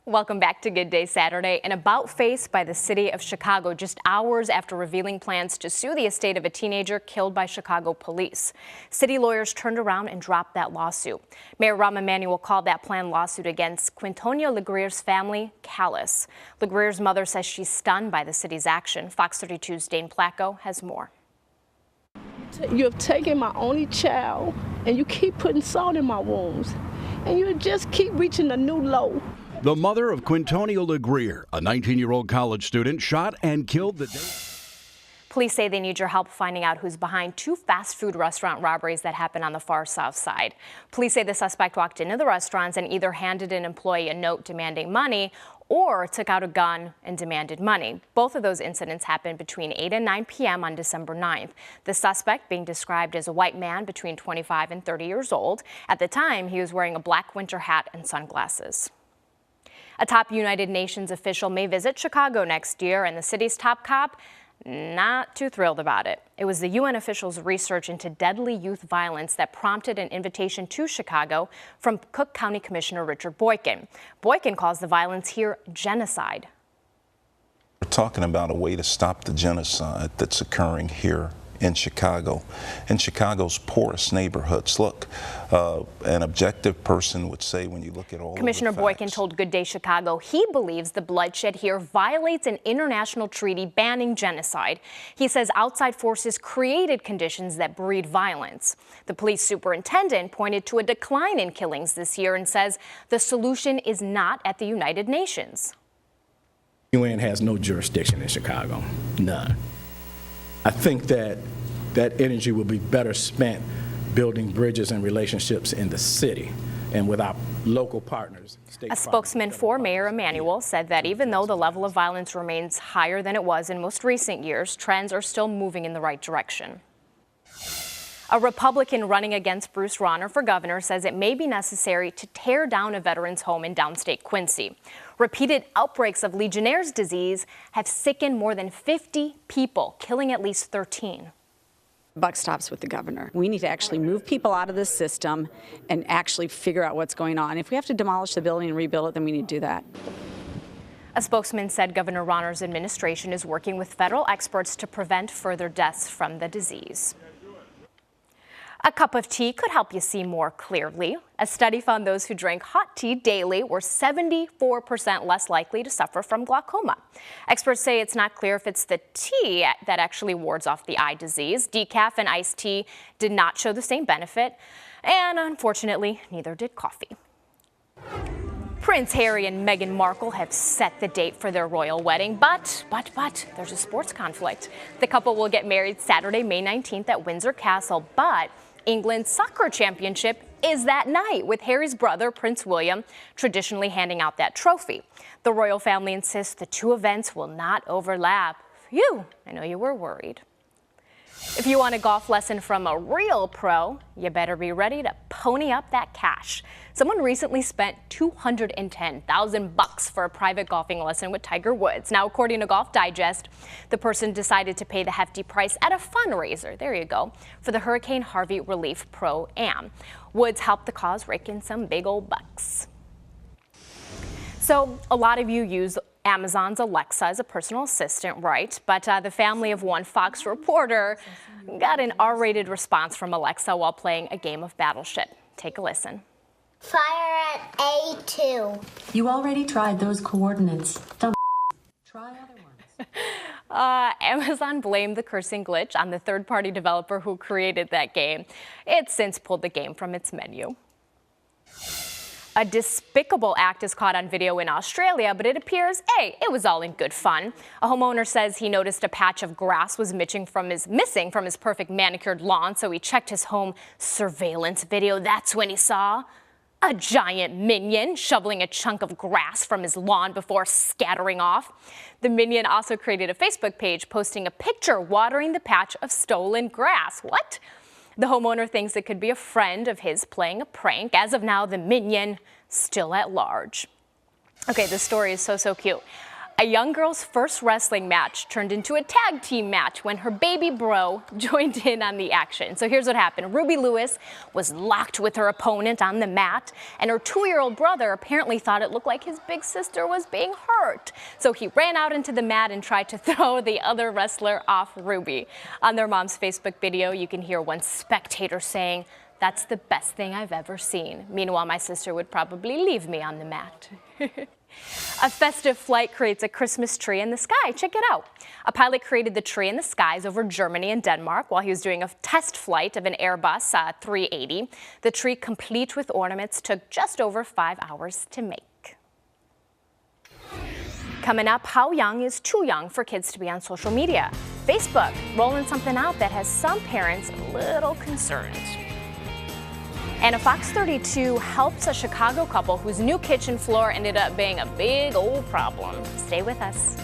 Welcome back to Good Day Saturday. An about-face by the city of Chicago just hours after revealing plans to sue the estate of a teenager killed by Chicago police. City lawyers turned around and dropped that lawsuit. Mayor Rahm Emanuel called that planned lawsuit against Quintonio Legrier's family callous. Legrier's mother says she's stunned by the city's action. Fox 32's Dane Placco has more. You have taken my only child and you keep putting salt in my wounds and you just keep reaching a new low. The mother of Quintonio Legrier, a 19-year-old college student, shot and killed the day. Police say they need your help finding out who's behind two fast food restaurant robberies that happened on the far south side. Police say the suspect walked into the restaurants and either handed an employee a note demanding money or took out a gun and demanded money. Both of those incidents happened between 8 and 9 p.m. on December 9th. The suspect being described as a white man between 25 and 30 years old. At the time, he was wearing a black winter hat and sunglasses. A top United Nations official may visit Chicago next year, and the city's top cop not too thrilled about it. It was the UN official's research into deadly youth violence that prompted an invitation to Chicago from Cook County Commissioner Richard Boykin. Boykin calls the violence here genocide. We're talking about a way to stop the genocide that's occurring here in Chicago's poorest neighborhoods. Look, an objective person would say when you look at all Commissioner of the facts, Boykin told Good Day Chicago he believes the bloodshed here violates an international treaty banning genocide. He says outside forces created conditions that breed violence. The police superintendent pointed to a decline in killings this year and says the solution is not at the United Nations. UN has no jurisdiction in Chicago, none. I think that energy will be better spent building bridges and relationships in the city and with our local partners. A spokesman for Mayor Emanuel said that even though the level of violence remains higher than it was in most recent years, trends are still moving in the right direction. A Republican running against Bruce Rauner for governor says it may be necessary to tear down a veteran's home in downstate Quincy. Repeated outbreaks of Legionnaires' disease have sickened more than 50 people, killing at least 13. Buck stops with the governor. We need to actually move people out of this system and actually figure out what's going on. If we have to demolish the building and rebuild it, then we need to do that. A spokesman said Governor Rauner's administration is working with federal experts to prevent further deaths from the disease. A cup of tea could help you see more clearly. A study found those who drank hot tea daily were 74% less likely to suffer from glaucoma. Experts say it's not clear if it's the tea that actually wards off the eye disease. Decaf and iced tea did not show the same benefit, and unfortunately, neither did coffee. Prince Harry and Meghan Markle have set the date for their royal wedding, but there's a sports conflict. The couple will get married Saturday, May 19th at Windsor Castle, but England's soccer championship is that night, with Harry's brother, Prince William, traditionally handing out that trophy. The royal family insists the two events will not overlap. Phew, I know you were worried. If you want a golf lesson from a real pro, you better be ready to pony up that cash. Someone recently spent $210,000 for a private golfing lesson with Tiger Woods. Now, according to Golf Digest, the person decided to pay the hefty price at a fundraiser, there you go, for the Hurricane Harvey Relief Pro-Am. Woods helped the cause rake in some big old bucks. So, a lot of you use Amazon's Alexa as a personal assistant, right? But the family of one Fox reporter got an R-rated response from Alexa while playing a game of Battleship. Take a listen. Fire at A2. You already tried those coordinates. Don't try other ones. Amazon blamed the cursing glitch on the third-party developer who created that game. It's since pulled the game from its menu. A despicable act is caught on video in Australia, but it appears, hey, it was all in good fun. A homeowner says he noticed a patch of grass was missing from his perfect manicured lawn, so he checked his home surveillance video. That's when he saw a giant minion shoveling a chunk of grass from his lawn before scattering off. The minion also created a Facebook page posting a picture watering the patch of stolen grass. What? The homeowner thinks it could be a friend of his playing a prank. As of now, the minion still at large. Okay, this story is so cute. A young girl's first wrestling match turned into a tag team match when her baby bro joined in on the action. So here's what happened. Ruby Lewis was locked with her opponent on the mat, and her 2-year-old brother apparently thought it looked like his big sister was being hurt. So he ran out into the mat and tried to throw the other wrestler off Ruby. On their mom's Facebook video, you can hear one spectator saying, "That's the best thing I've ever seen. Meanwhile, my sister would probably leave me on the mat." A Festive flight creates a Christmas tree in the sky. Check it out. A pilot created the tree in the skies over Germany and Denmark while he was doing a test flight of an Airbus 380. The tree, complete with ornaments, took just over 5 hours to make. Coming up, how young is too young for kids to be on social media? Facebook rolling something out that has some parents a little concerned. And a Fox 32 helps a Chicago couple whose new kitchen floor ended up being a big old problem. Stay with us.